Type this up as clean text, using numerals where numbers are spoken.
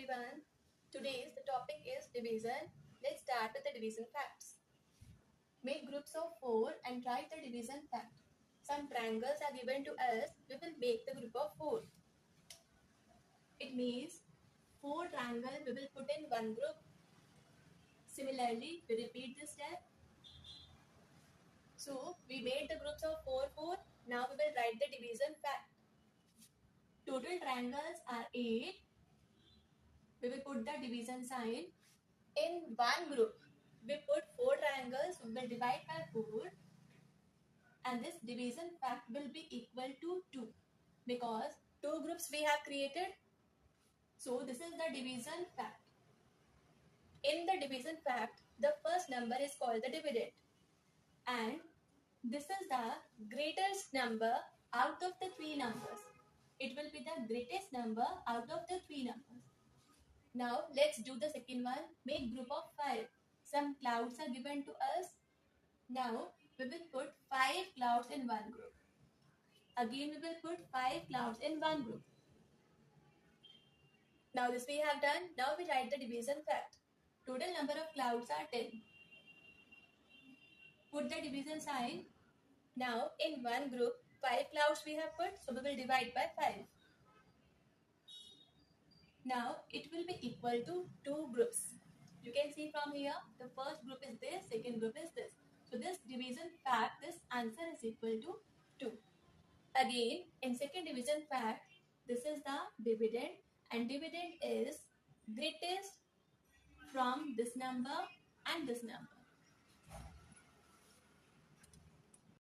everyone. Today's the topic is division. Let's start with the division facts. Make groups of 4 and write the division fact. Some triangles are given to us. We will make the group of 4. It means 4 triangles we will put in one group. Similarly, we repeat this step. So, we made the groups of 4, 4. Now we will write the division fact. Total triangles are 8. We will put the division sign. In one group, we put 4 triangles, we will divide by 4 and this division fact will be equal to 2 because 2 groups we have created. So this is the division fact. In the division fact, the first number is called the dividend and this is the greatest number out of the 3 numbers. It will be the greatest number out of the 3 numbers. Now let's do the second one. Make group of 5. Some clouds are given to us. Now we will put 5 clouds in one group. Again we will put 5 clouds in one group. Now this we have done. Now we write the division fact. Total number of clouds are 10. Put the division sign. Now in one group 5 clouds we have put, so we will divide by 5. Now it will be equal to 2 groups. You can see from here, the first group is this, second group is this. So this division fact, this answer is equal to 2. Again, in second division fact, this is the dividend and dividend is greatest from this number and this number.